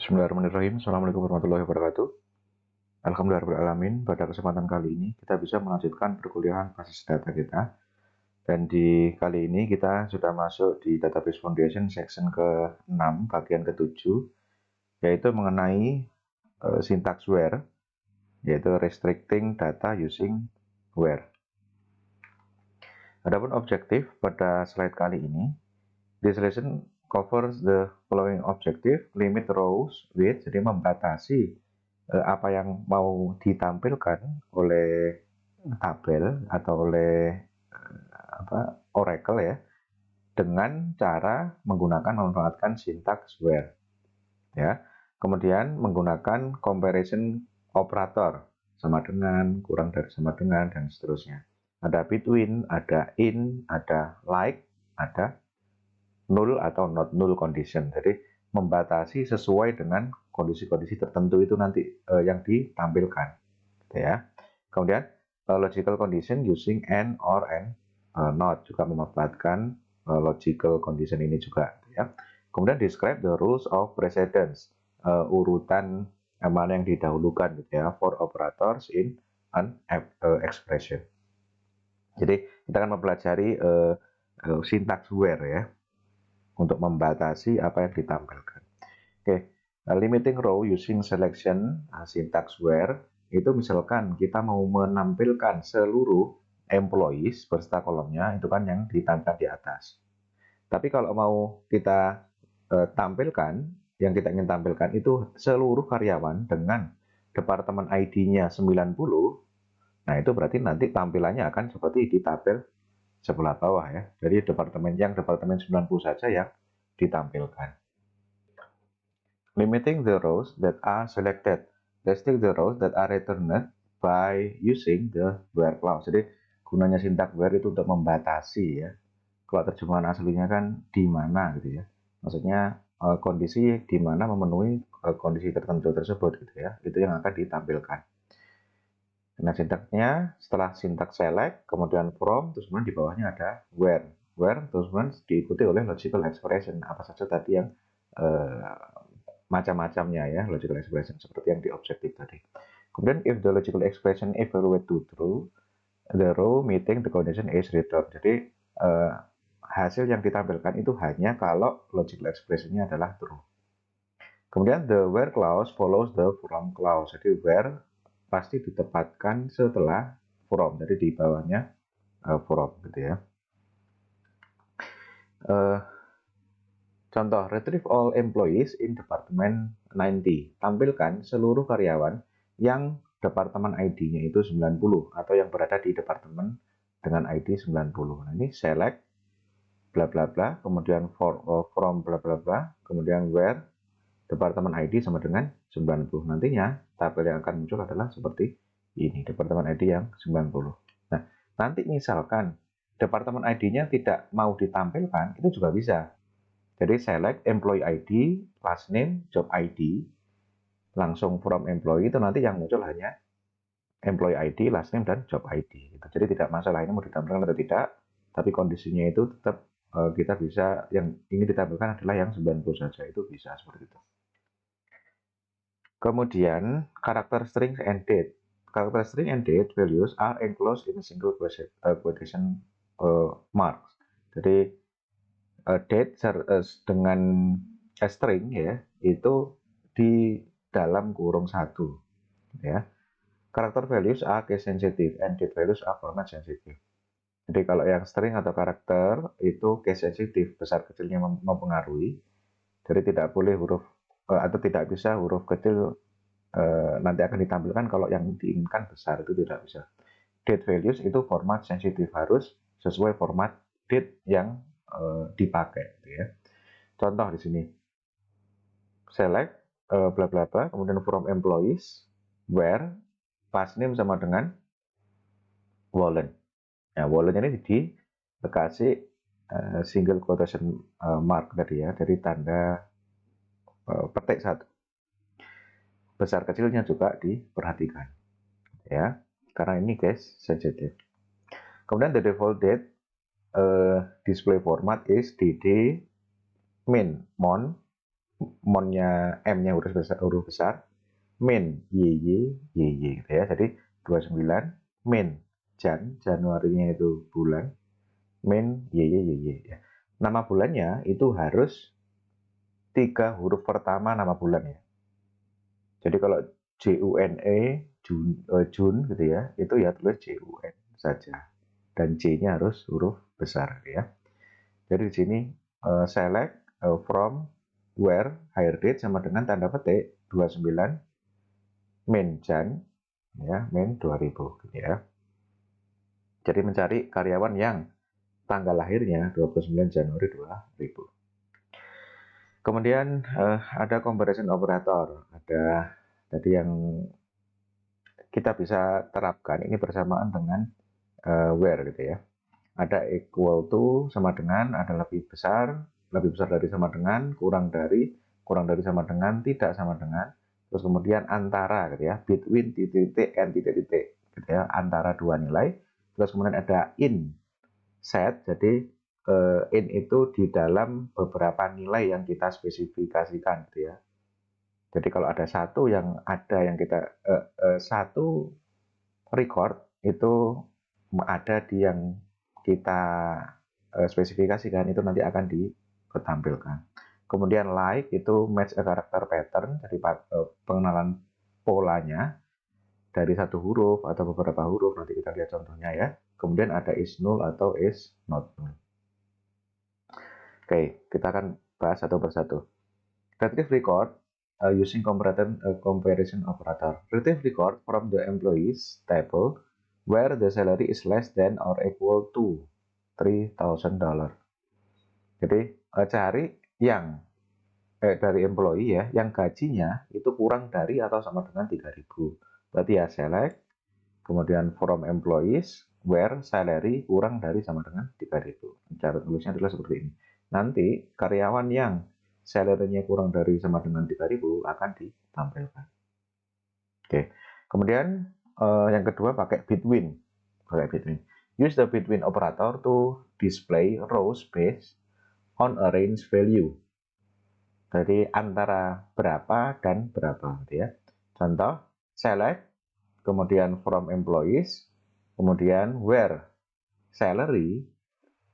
Bismillahirrahmanirrahim. Assalamualaikum warahmatullahi wabarakatuh. Alhamdulillahirrahmanirrahim. Pada kesempatan kali ini kita bisa melanjutkan perkuliahan basis data kita. Dan di kali ini kita sudah masuk di Database Foundation section ke-6, bagian ke-7, yaitu mengenai syntax where, yaitu restricting data using where. Adapun objektif pada slide kali ini, this lesson covers the following objective: limit rows width, jadi membatasi apa yang mau ditampilkan oleh tabel atau oleh Oracle ya, dengan cara memanfaatkan syntax where ya. Kemudian menggunakan comparison operator, sama dengan, kurang dari, sama dengan, dan seterusnya. Ada between, ada in, ada like, ada null atau not null condition. Jadi membatasi sesuai dengan kondisi-kondisi tertentu itu nanti yang ditampilkan, gitu ya. Kemudian logical condition using and or and not, juga memanfaatkan logical condition ini juga, gitu ya. Kemudian describe the rules of precedence, urutan mana yang didahulukan, gitu ya, for operators in an expression. Jadi kita akan mempelajari syntax where ya, untuk membatasi apa yang ditampilkan. Oke, limiting row using selection syntax where itu misalkan kita mau menampilkan seluruh employees beserta kolomnya, itu kan yang ditampilkan di atas. Tapi kalau mau kita tampilkan, yang kita ingin tampilkan itu seluruh karyawan dengan departemen ID-nya 90, nah itu berarti nanti tampilannya akan seperti di tabel sebelah bawah ya. Jadi departemen 90 saja yang ditampilkan. Limiting the rows that are selected. Restrict the rows that are returned by using the where clause. Jadi gunanya syntax where itu untuk membatasi ya. Kalau terjemahan aslinya kan di mana gitu ya. Maksudnya kondisi di mana memenuhi kondisi tertentu tersebut gitu ya. Itu yang akan ditampilkan. Nah, sintaksnya setelah sintaks select, kemudian from, terus kemudian di bawahnya ada where. Where, terus kemudian diikuti oleh logical expression. Apa saja tadi yang macam-macamnya ya, logical expression, seperti yang di objektif tadi. Kemudian, if the logical expression evaluate to true, the row meeting the condition is returned. Jadi, hasil yang ditampilkan itu hanya kalau logical expression-nya adalah true. Kemudian, the where clause follows the from clause. Jadi, where pasti ditempatkan setelah from, jadi di bawahnya from gitu ya. Contoh, retrieve all employees in department 90. Tampilkan seluruh karyawan yang departemen ID-nya itu 90 atau yang berada di departemen dengan ID 90. Nah, ini select bla bla bla, kemudian from bla bla bla, kemudian where departemen ID sama dengan 90. Nantinya tabel yang akan muncul adalah seperti ini, departemen ID yang 90. Nah, nanti misalkan departemen ID-nya tidak mau ditampilkan, itu juga bisa. Jadi select employee ID, last name, job ID, langsung from employee, itu nanti yang muncul hanya employee ID, last name, dan job ID. Gitu. Jadi tidak masalah ini mau ditampilkan atau tidak, tapi kondisinya itu tetap kita bisa, yang ingin ditampilkan adalah yang 90 saja, itu bisa seperti itu. Kemudian, karakter string and date. Karakter string and date values are enclosed in a single quotation marks. Jadi, date dengan string ya, itu di dalam kurung satu. Ya. Karakter values are case sensitive and date values are format sensitive. Jadi, kalau yang string atau karakter itu case sensitive, besar kecilnya mempengaruhi. Jadi, tidak boleh huruf atau tidak bisa huruf kecil nanti akan ditampilkan kalau yang diinginkan besar, itu tidak bisa. Date values itu format sensitif, harus sesuai format date yang dipakai, gitu ya. Contoh di sini, select bla bla bla, kemudian from employees, where last name sama dengan Wallen. Nah, Wallen ini dikasih single quotation mark tadi ya, dari tanda petik satu. Besar kecilnya juga diperhatikan ya, karena ini case sensitive. Kemudian the default date display format is dd min mon monnya M-nya huruf besar, min YY YY gitu ya. Jadi 29 min Januarinya itu bulan, min YY YY ya. Nama bulannya itu harus 3 huruf pertama nama bulan ya. Jadi kalau JUNE Jun gitu ya, itu ya tulis JUN saja. Dan J-nya harus huruf besar ya. Jadi di sini select from where hire date sama dengan tanda petik 29 min Jan ya, min 2000 gitu ya. Jadi mencari karyawan yang tanggal lahirnya 29 Januari 2000. Kemudian ada comparison operator, ada tadi yang kita bisa terapkan ini bersamaan dengan where gitu ya. Ada equal to sama dengan, ada lebih besar dari sama dengan, kurang dari sama dengan, tidak sama dengan, terus kemudian antara gitu ya, between titik-titik and titik-titik gitu ya, antara dua nilai, terus kemudian ada in set, jadi in itu di dalam beberapa nilai yang kita spesifikasikan gitu ya. Jadi kalau ada satu yang kita satu record itu ada di yang kita spesifikasikan itu nanti akan ditampilkan. Kemudian like itu match a character pattern, jadi pengenalan polanya dari satu huruf atau beberapa huruf, nanti kita lihat contohnya ya. Kemudian ada is null atau is not null. Oke, kita akan bahas satu persatu. Retrieve record using comparison operator. Retrieve record from the employees table where the salary is less than or equal to $3,000. Jadi cari yang dari employee ya, yang gajinya itu kurang dari atau sama dengan 3.000. Berarti ya select, kemudian from employees where salary kurang dari sama dengan 3.000. Cara tulisnya adalah seperti ini. Nanti karyawan yang salary-nya kurang dari sama dengan 3.000 akan ditampilkan. Oke. Kemudian yang kedua pakai between. Use the between operator to display rows based on a range value. Jadi antara berapa dan berapa gitu ya. Contoh, select, kemudian from employees, kemudian where salary,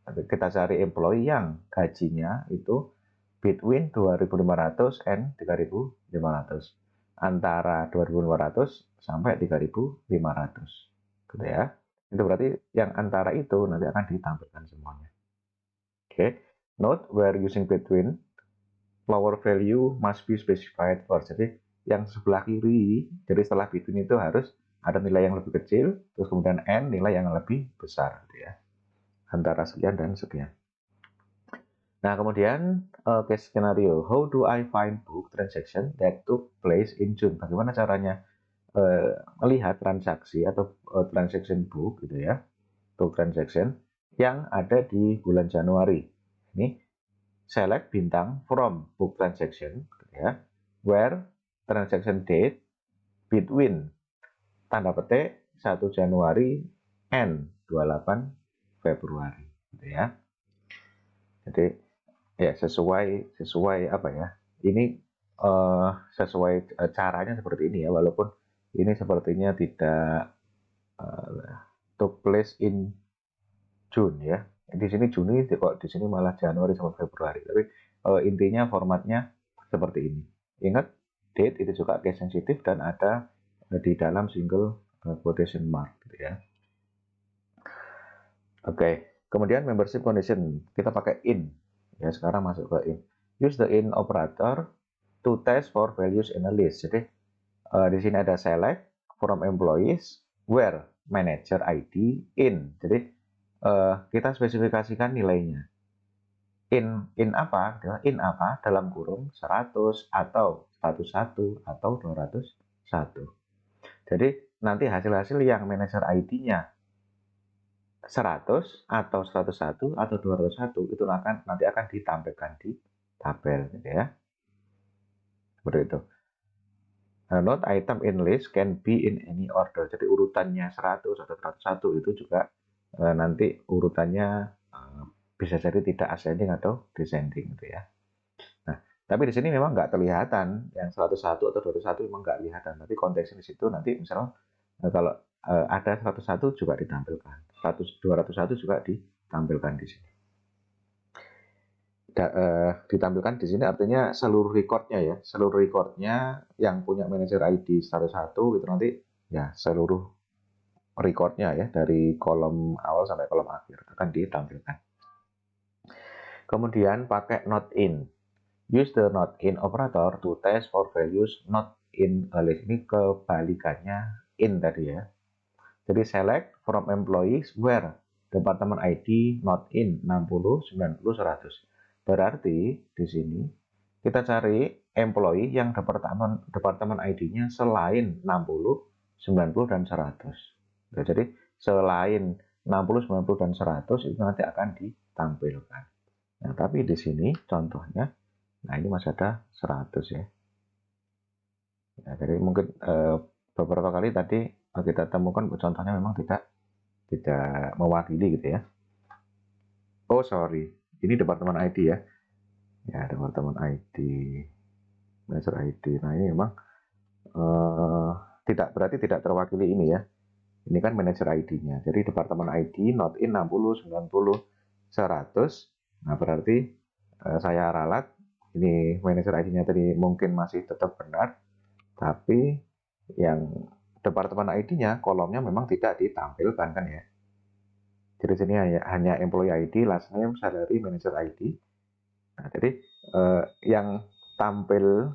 kita cari employee yang gajinya itu between 2.500 and 3.500. Antara 2.500 sampai 3.500. Gitu ya. Itu berarti yang antara itu nanti akan ditampilkan semuanya. Oke. Note where using between, lower value must be specified first. Jadi yang sebelah kiri, jadi setelah between itu harus ada nilai yang lebih kecil, terus kemudian n nilai yang lebih besar gitu ya. Antara sekian dan sekian. Nah, kemudian case scenario, how do I find book transaction that took place in June? Bagaimana caranya melihat transaksi atau transaction book gitu ya, book transaction yang ada di bulan Januari. Ini select bintang from book transaction gitu ya, where transaction date between tanda petik 1 Januari and 28 Februari gitu ya. Jadi ya sesuai apa ya, ini sesuai caranya seperti ini ya, walaupun ini sepertinya tidak took place in June ya. Di sini Juni, kok di sini malah Januari sampai Februari. Tapi intinya formatnya seperti ini. Ingat, date itu juga case sensitif dan ada di dalam single quotation mark gitu ya. Oke, kemudian membership condition kita pakai in. Ya, sekarang masuk ke in. Use the in operator to test for values in a list. Jadi di sini ada select from employees where manager ID in. Jadi kita spesifikasikan nilainya. In apa? In apa? Dalam kurung 100 atau 101 atau 201. Jadi nanti hasil-hasil yang manager ID-nya 100 atau 101 atau 201 itu nanti akan ditampilkan di tabel gitu ya. Seperti itu. Note item in list can be in any order. Jadi urutannya 100 atau 101 itu juga nanti urutannya bisa jadi tidak ascending atau descending gitu ya. Nah, Tapi di sini memang nggak kelihatan yang 101 atau 201 memang nggak kelihatan. Tapi konteksnya di situ nanti misalnya kalau ada 101 juga ditampilkan, 201 juga ditampilkan di sini. Ditampilkan di sini artinya seluruh recordnya ya, seluruh recordnya yang punya manajer ID 101 itu nanti ya seluruh recordnya ya dari kolom awal sampai kolom akhir akan ditampilkan. Kemudian pakai not in. Use the not in operator to test for values not in a list. Ini kebalikannya in tadi ya. Jadi select from employees where department ID not in 60, 90, 100. Berarti di sini kita cari employee yang departemen ID-nya selain 60, 90 dan 100. Ya, jadi selain 60, 90 dan 100 itu nanti akan ditampilkan. Nah, tapi di sini contohnya, nah ini masih ada 100 ya. Ya, jadi mungkin beberapa kali tadi kita temukan contohnya memang tidak mewakili gitu ya. Oh sorry, ini departemen ID ya. Ya departemen ID, manager ID. Nah ini memang berarti tidak terwakili ini ya. Ini kan manager ID-nya. Jadi departemen ID not in 60, 90, 100. Nah berarti saya ralat ini manager ID-nya tadi mungkin masih tetap benar, tapi yang departemen ID-nya kolomnya memang tidak ditampilkan kan ya. Jadi sini hanya employee ID, last name, salary, manager ID. Nah, jadi yang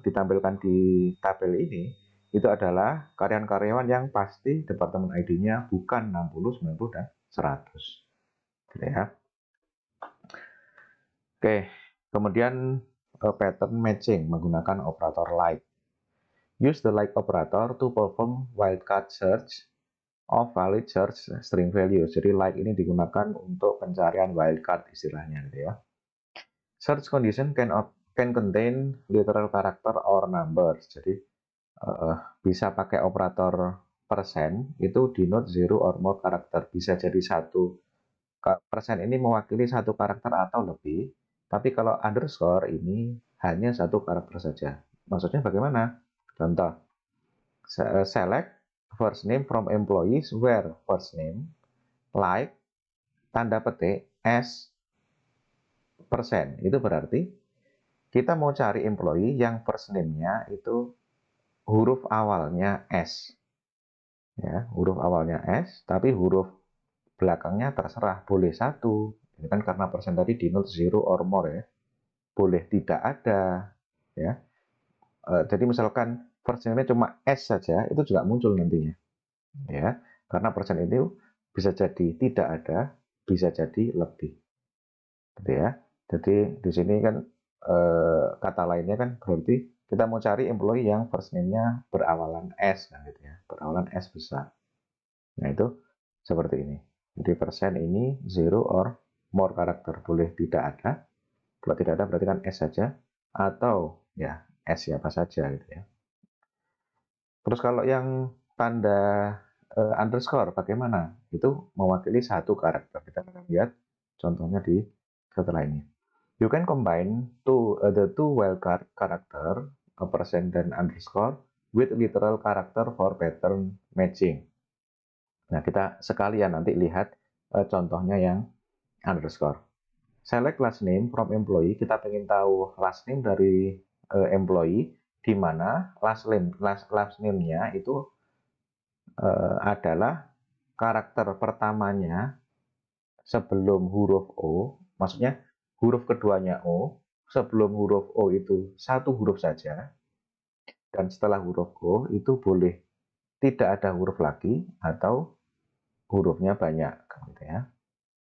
ditampilkan di tabel ini itu adalah karyawan-karyawan yang pasti departemen ID-nya bukan 60, 90 dan 100. Gitu ya. Oke, kemudian pattern matching menggunakan operator like. Use the like operator to perform wildcard search of valid search string value. Jadi like ini digunakan untuk pencarian wildcard istilahnya gitu ya. Search condition can contain literal character or numbers. Jadi bisa pakai operator persen itu denote zero or more karakter. Bisa jadi satu persen ini mewakili satu karakter atau lebih. Tapi kalau underscore ini hanya satu karakter saja. Maksudnya bagaimana? Contoh, select first name from employees where first name like tanda petik s persen. Itu berarti kita mau cari employee yang first name-nya itu huruf awalnya S. Ya, huruf awalnya S, tapi huruf belakangnya terserah, boleh satu. Ini kan karena persen tadi denote zero or more ya. Boleh tidak ada. Ya. Jadi misalkan first name-nya cuma S saja, itu juga muncul nantinya. Ya, karena persen itu bisa jadi tidak ada, bisa jadi lebih. Gitu ya. Jadi di sini kan kata lainnya kan berarti kita mau cari employee yang first name-nya berawalan S kan gitu ya, berawalan S besar. Nah itu seperti ini. Jadi persen ini zero or more karakter, boleh tidak ada. Kalau tidak ada berarti kan S saja atau ya S siapa saja gitu ya. Terus kalau yang tanda underscore bagaimana? Itu mewakili satu karakter. Kita akan lihat contohnya di setelah ini. You can combine the two wildcard character, a percent dan underscore, with literal character for pattern matching. Nah, kita sekalian nanti lihat contohnya yang underscore. Select last name from employee. Kita ingin tahu last name dari employee, di mana last name-nya itu adalah karakter pertamanya sebelum huruf O, maksudnya huruf keduanya O, sebelum huruf O itu satu huruf saja, dan setelah huruf O itu boleh tidak ada huruf lagi atau hurufnya banyak, gitu ya.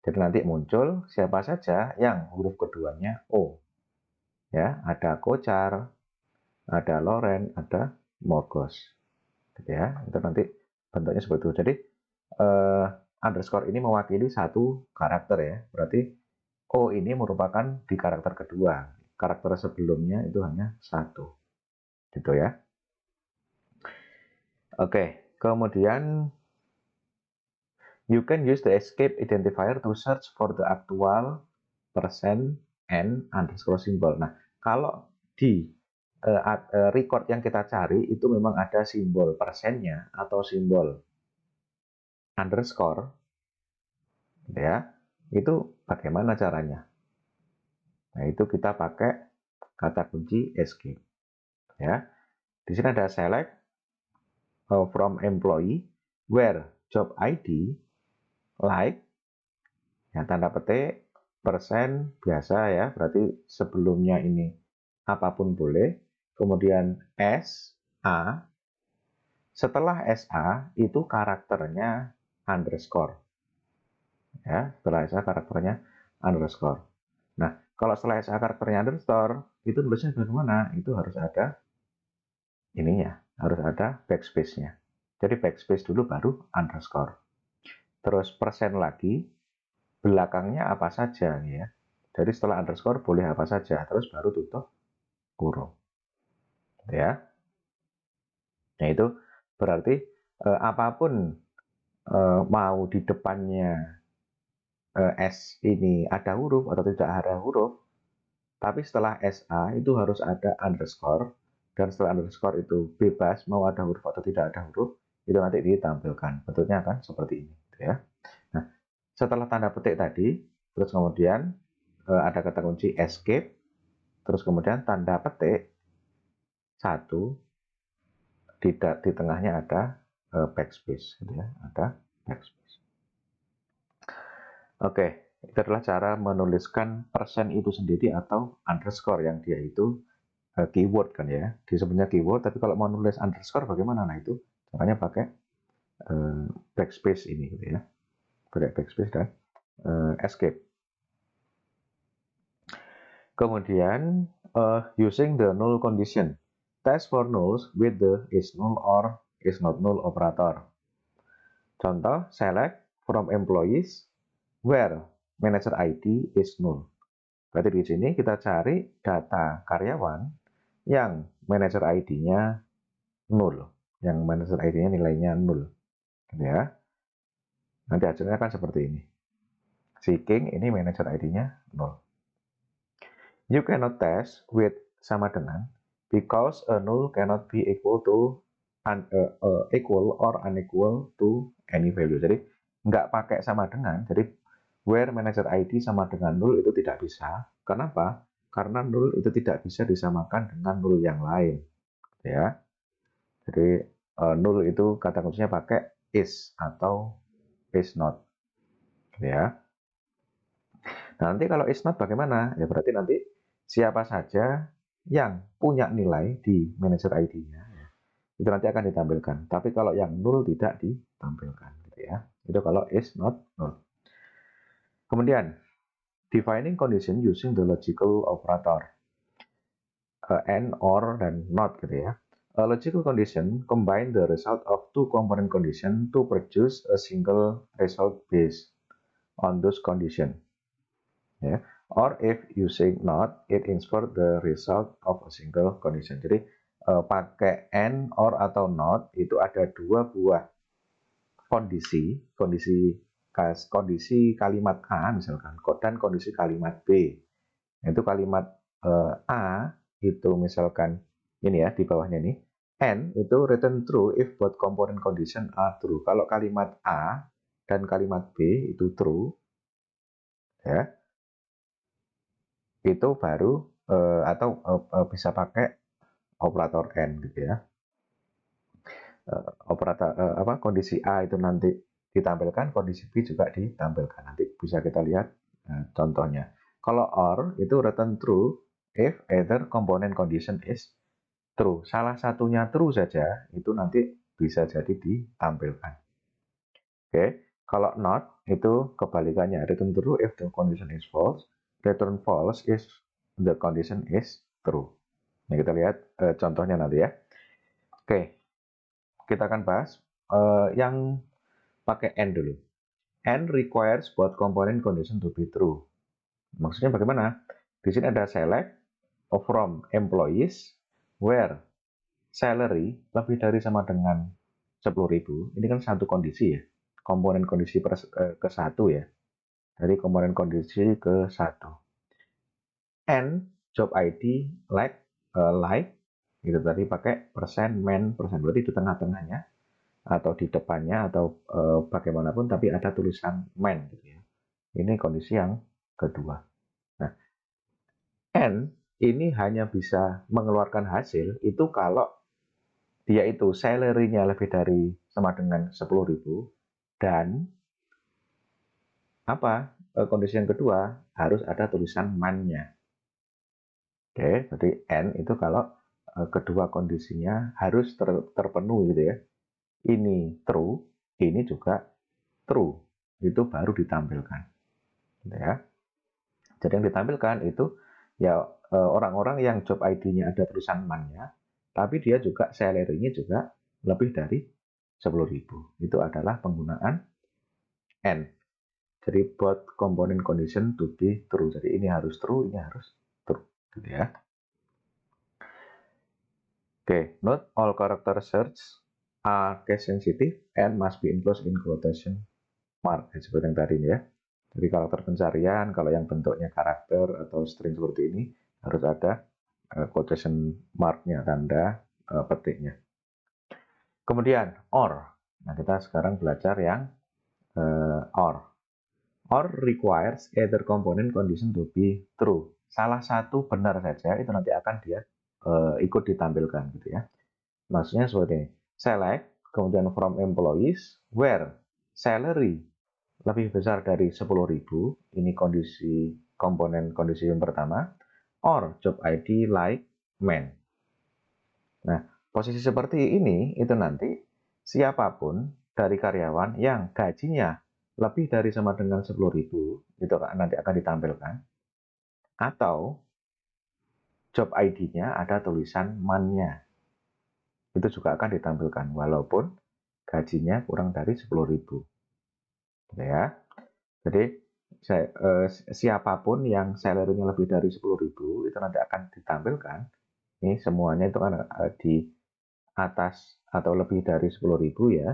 Jadi nanti muncul siapa saja yang huruf keduanya O. Ya, ada Kocar, ada Loren, ada Morgos. Gitu ya. Itu nanti bentuknya seperti itu. Jadi underscore ini mewakili satu karakter ya. Berarti O ini merupakan di karakter kedua. Karakter sebelumnya itu hanya satu. Gitu ya. Oke, kemudian you can use the escape identifier to search for the actual percent and underscore symbol. Nah, kalau di record yang kita cari itu memang ada simbol persennya atau simbol underscore, ya, itu bagaimana caranya? Nah, itu kita pakai kata kunci escape, ya. Di sini ada select from employee where job ID like, ya, tanda petik persen biasa ya, berarti sebelumnya ini apapun boleh. Kemudian SA, setelah SA itu karakternya underscore, ya, setelah SA karakternya underscore. Nah, kalau setelah SA karakternya underscore itu tulisnya bagaimana? Itu harus ada ininya, harus ada backspace-nya. Jadi backspace dulu baru underscore. Terus persen lagi, belakangnya apa saja ya. Jadi setelah underscore boleh apa saja, terus baru tutup kurung. Ya. Nah, itu berarti apapun mau di depannya S ini ada huruf atau tidak ada huruf, tapi setelah SA itu harus ada underscore, dan setelah underscore itu bebas mau ada huruf atau tidak ada huruf, itu nanti ditampilkan. Bentuknya akan seperti ini, gitu ya. Nah, setelah tanda petik tadi, terus kemudian ada kata kunci escape, terus kemudian tanda petik satu, di tengahnya ada backspace, gitu ya, ada backspace. Oke, itu adalah cara menuliskan persen itu sendiri atau underscore yang dia itu keyword kan ya, disebutnya keyword. Tapi kalau mau nulis underscore bagaimana? Nah, itu caranya pakai backspace ini, gitu ya, pakai backspace dan escape. Kemudian using the null condition, test for nulls with the is null or is not null operator. Contoh, select from employees where manager ID is null. Berarti di sini kita cari data karyawan yang manager ID-nya null, yang manager ID-nya nilainya null, ya. Nanti hasilnya kan seperti ini. Seeking ini manager ID-nya null. You cannot test with sama dengan because a null cannot be equal to equal or unequal to any value. Jadi nggak pakai sama dengan. Jadi where manager ID sama dengan null itu tidak bisa. Kenapa? Karena null itu tidak bisa disamakan dengan null yang lain, ya. Jadi null itu kata kuncinya pakai is atau is not, ya. Nah, nanti kalau is not bagaimana? Ya berarti nanti siapa saja yang punya nilai di manager ID-nya, ya, itu nanti akan ditampilkan. Tapi kalau yang null tidak ditampilkan, gitu ya. Itu kalau is not null. Kemudian defining condition using the logical operator and, or, dan not, gitu ya. A logical condition combine the result of two component condition to produce a single result based on those condition. Ya. Or if using not, it insert the result of a single condition. Jadi pakai and, or, atau not itu ada dua buah kondisi kalimat A misalkan, dan kondisi kalimat B. Itu kalimat A itu misalkan ini ya, di bawahnya ini, and itu return true if both component condition are true. Kalau kalimat A dan kalimat B itu true, ya, itu baru atau bisa pakai operator and, gitu ya. Operator kondisi A itu nanti ditampilkan, kondisi B juga ditampilkan. Nanti bisa kita lihat contohnya. Kalau or itu return true if either component condition is true. Salah satunya true saja itu nanti bisa jadi ditampilkan. Oke, kalau not itu kebalikannya, return true if the condition is false, return false if the condition is true. Nah, kita lihat contohnya nanti ya. Oke, kita akan bahas yang pakai and dulu. And requires both component condition to be true. Maksudnya bagaimana? Di sini ada select from employees where salary lebih dari sama dengan 10.000. Ini kan satu kondisi ya. Komponen kondisi ke satu ya. Dari komponen kondisi ke satu. And job ID like like itu tadi pakai persen men persen, berarti di tengah-tengahnya atau di depannya atau bagaimanapun tapi ada tulisan men gitu ya. Ini kondisi yang kedua. Nah, N ini hanya bisa mengeluarkan hasil itu kalau dia itu salary-nya lebih dari sama dengan 10.000 dan apa? Kondisi yang kedua harus ada tulisan man-nya. Oke, jadi N itu kalau kedua kondisinya harus terpenuhi gitu ya. Ini true, ini juga true. Itu baru ditampilkan. Gitu ya. Jadi yang ditampilkan itu ya orang-orang yang job ID-nya ada tulisan man-nya, tapi dia juga salary-nya juga lebih dari 10.000. Itu adalah penggunaan N. Jadi both component condition to be true. Jadi ini harus true, ini harus true. Gitu ya. Oke, note all character search are case sensitive and must be enclosed in quotation mark. Seperti yang tadi ya. Jadi karakter pencarian, kalau yang bentuknya karakter atau string seperti ini, harus ada quotation mark-nya, tanda petiknya. Kemudian, OR. Nah, kita sekarang belajar yang OR. OR requires either component condition to be true. Salah satu benar saja, itu nanti akan dia ikut ditampilkan gitu ya. Maksudnya seperti ini. Select, kemudian from employees, where salary lebih besar dari 10.000, ini kondisi komponen kondisi yang pertama, or job ID like man. Nah, posisi seperti ini itu nanti siapapun dari karyawan yang gajinya lebih dari sama dengan 10.000 itu nanti akan ditampilkan, atau job ID-nya ada tulisan man-nya. Itu juga akan ditampilkan walaupun gajinya kurang dari 10.000. Ya. Jadi siapapun yang salary-nya lebih dari 10.000 itu nanti akan ditampilkan. Ini semuanya itu kan di atas atau lebih dari 10.000 ya.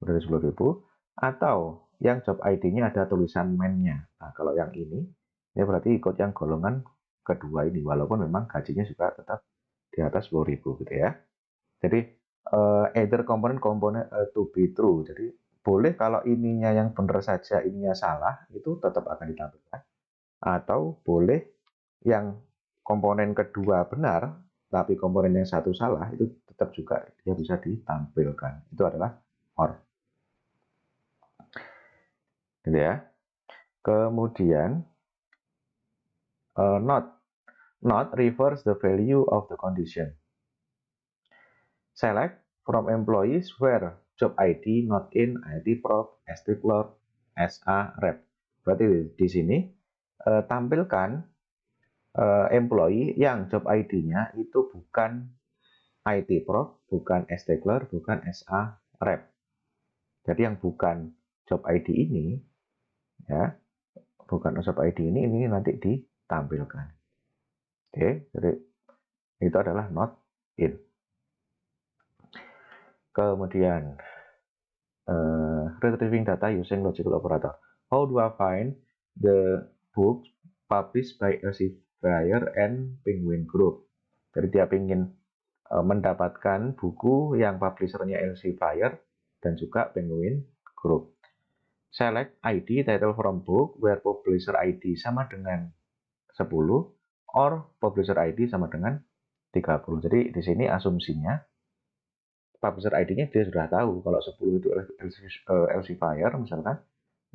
Dari 10.000 atau yang job ID-nya ada tulisan man-nya. Nah, kalau yang ini ya berarti ikut yang golongan kedua ini walaupun memang gajinya juga tetap di atas 10.000 gitu ya. Jadi either component to be true. Jadi boleh kalau ininya yang benar saja, ininya salah, itu tetap akan ditampilkan. Atau boleh yang komponen kedua benar, tapi komponen yang satu salah, itu tetap juga dia bisa ditampilkan. Itu adalah OR. Gitu ya. Kemudian not. Not refers the value of the condition. Select from employees where job ID not in ID prof, SD clerk, SA rep. Berarti di sini tampilkan employee yang job ID-nya itu bukan IT prof, bukan SD clerk, bukan SA rep. Jadi yang bukan job ID ini ya, bukan job ID ini nanti ditampilkan. Oke, jadi itu adalah not in. Kemudian retrieving data using logical operator. How do I find the books published by Elsevier and Penguin Group? Jadi dia ingin mendapatkan buku yang publishernya Elsevier dan juga Penguin Group. Select ID title from book where publisher ID sama dengan 10 or publisher ID sama dengan 30. Jadi di sini asumsinya publisher ID-nya dia sudah tahu kalau 10 itu Elsevier misalkan,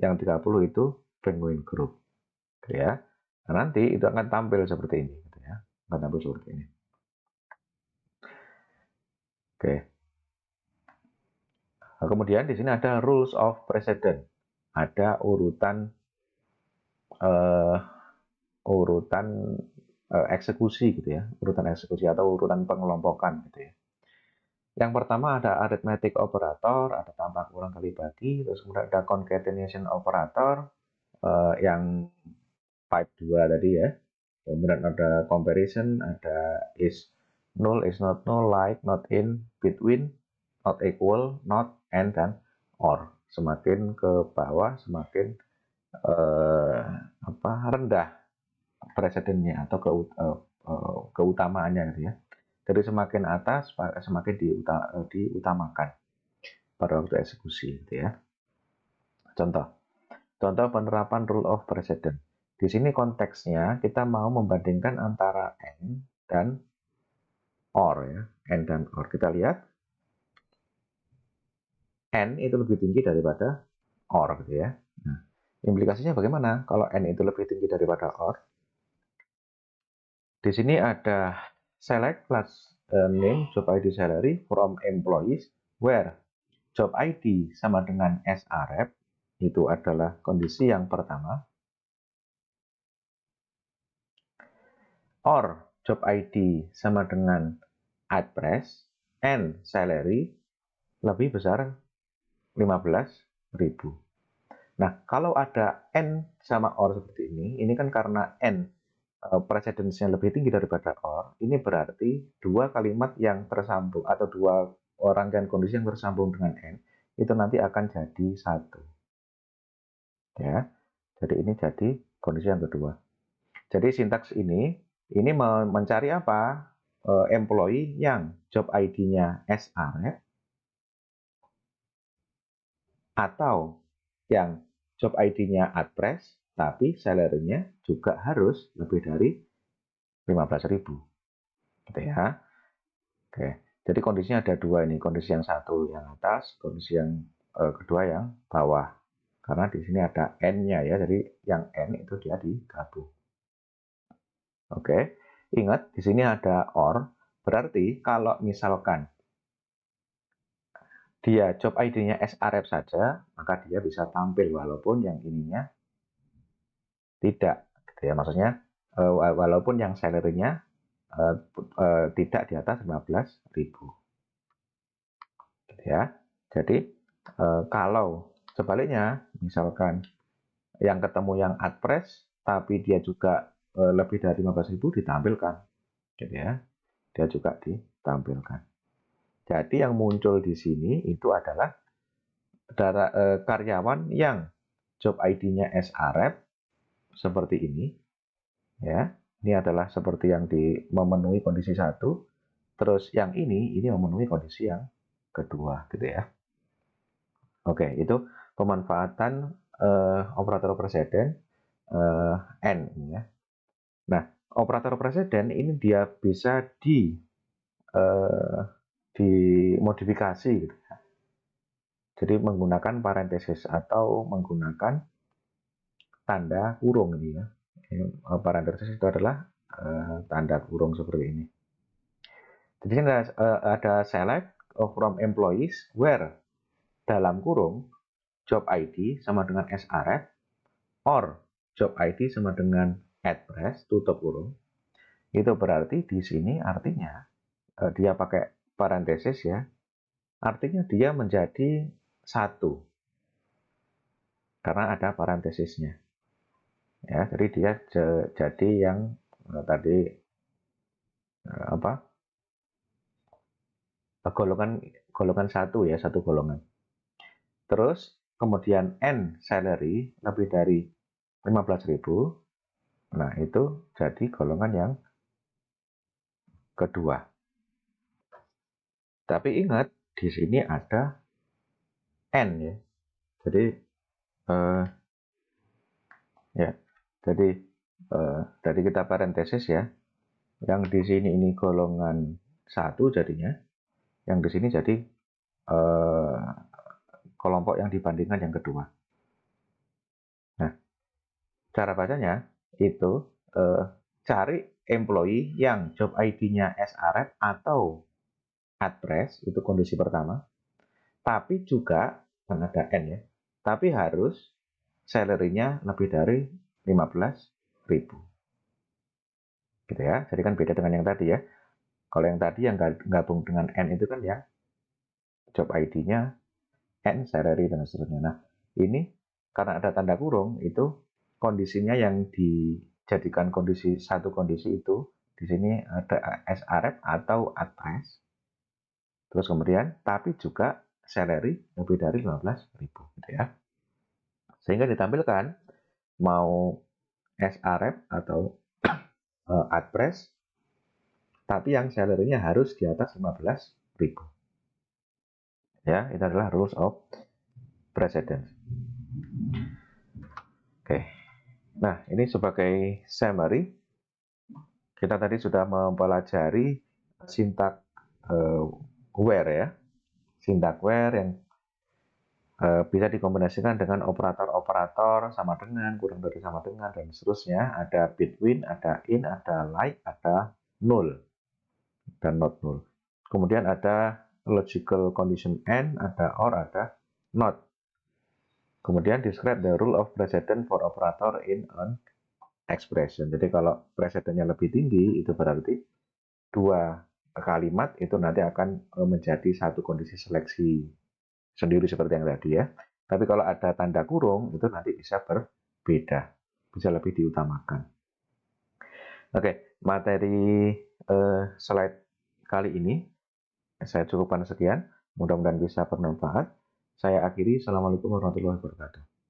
yang 30 itu Penguin Group. Gitu ya. Nah, nanti itu akan tampil seperti ini gitu ya. Akan tampil seperti ini. Oke. Nah, kemudian di sini ada rules of precedent. Ada urutan eksekusi gitu ya, urutan eksekusi atau urutan pengelompokan gitu ya. Yang pertama ada arithmetic operator, ada tambah kurang kali bagi, terus kemudian ada concatenation operator yang type 2 tadi ya. Kemudian ada comparison, ada is null, is not null, like, not in, between, not equal, not, and, dan or. Semakin ke bawah semakin rendah presidennya atau keutamaannya gitu ya. Jadi semakin atas semakin diutamakan pada waktu eksekusi gitu ya. Contoh penerapan rule of precedent. Di sini konteksnya kita mau membandingkan antara N dan OR ya. N dan OR. Kita lihat N itu lebih tinggi daripada OR gitu ya. Nah, implikasinya bagaimana kalau N itu lebih tinggi daripada OR? Di sini ada select class name job ID salary from employees where job ID sama dengan sref, itu adalah kondisi yang pertama, or job ID sama dengan address and salary lebih besar 15.000. Nah, kalau ada N sama OR seperti ini kan karena N precedence-nya lebih tinggi daripada OR, ini berarti dua kalimat yang tersambung atau dua rangkaian kondisi yang tersambung dengan N itu nanti akan jadi satu. Ya, jadi ini jadi kondisi yang kedua. Jadi sintaks ini mencari apa? Employee yang job ID-nya sref atau yang job ID-nya address tapi salary-nya juga harus lebih dari 15.000 gitu ya. Oke, jadi kondisinya ada dua ini, kondisi yang satu yang atas, kondisi yang kedua yang bawah. Karena di sini ada N-nya ya, jadi yang N itu dia digabung. Oke, ingat di sini ada OR, berarti kalau misalkan dia job ID-nya sref saja, maka dia bisa tampil walaupun yang ininya tidak. Gitu ya. Maksudnya walaupun yang salary-nya tidak di atas 15.000. Gitu ya. Jadi kalau sebaliknya, misalkan yang ketemu yang address, tapi dia juga lebih dari 15.000 ditampilkan, gitu ya. Dia juga ditampilkan. Jadi yang muncul di sini itu adalah karyawan yang job ID-nya sref seperti ini, ya. Ini adalah seperti yang memenuhi kondisi satu, terus yang ini memenuhi kondisi yang kedua, gitu ya. Oke, itu pemanfaatan operator preseden N ya. Nah, operator preseden ini dia bisa dimodifikasi gitu. Jadi menggunakan parentesis atau menggunakan tanda kurung ini ya. Parentesis itu adalah tanda kurung seperti ini. Jadi ada select from employees where dalam kurung job ID sama dengan sref or job ID sama dengan address tutup kurung. Itu berarti di sini artinya dia pakai parentesis ya. Artinya dia menjadi satu karena ada parentesisnya. Ya, jadi dia jadi yang tadi apa? Golongan satu ya, satu golongan. Terus kemudian N salary lebih dari 15.000. Nah, itu jadi golongan yang kedua. Tapi ingat di sini ada N ya. Jadi ya. Jadi tadi kita parentesis ya. Yang di sini ini golongan satu jadinya. Yang di sini jadi kelompok yang dibandingkan yang kedua. Nah, cara bacanya itu cari employee yang job ID-nya sref atau address, itu kondisi pertama. Tapi juga, kan ada N ya, tapi harus salary-nya lebih dari 15.000. Gitu ya, jadi kan beda dengan yang tadi ya. Kalau yang tadi yang gabung dengan N itu kan ya job ID-nya N, salary, dan seterusnya. Nah, ini karena ada tanda kurung, itu kondisinya yang dijadikan kondisi satu kondisi itu, di sini ada sref atau address, terus kemudian, tapi juga salary lebih dari 15.000, gitu ya. Sehingga ditampilkan, mau sref atau address, tapi yang salary-nya harus di atas 15.000. Ya, itu adalah rules of precedence. Oke. Nah, ini sebagai summary, kita tadi sudah mempelajari sintak where ya. Sintak where yang bisa dikombinasikan dengan operator-operator sama dengan, kurang dari sama dengan, dan seterusnya. Ada between, ada in, ada like, ada null, dan not null. Kemudian ada logical condition and, ada or, ada not. Kemudian describe the rule of precedence for operator in an expression. Jadi kalau precedennya lebih tinggi, itu berarti dua kalimat itu nanti akan menjadi satu kondisi seleksi sendiri seperti yang tadi ya. Tapi kalau ada tanda kurung itu nanti bisa berbeda, bisa lebih diutamakan. Oke, materi slide kali ini saya cukupkan sekian. Mudah-mudahan bisa bermanfaat. Saya akhiri. Assalamualaikum warahmatullahi wabarakatuh.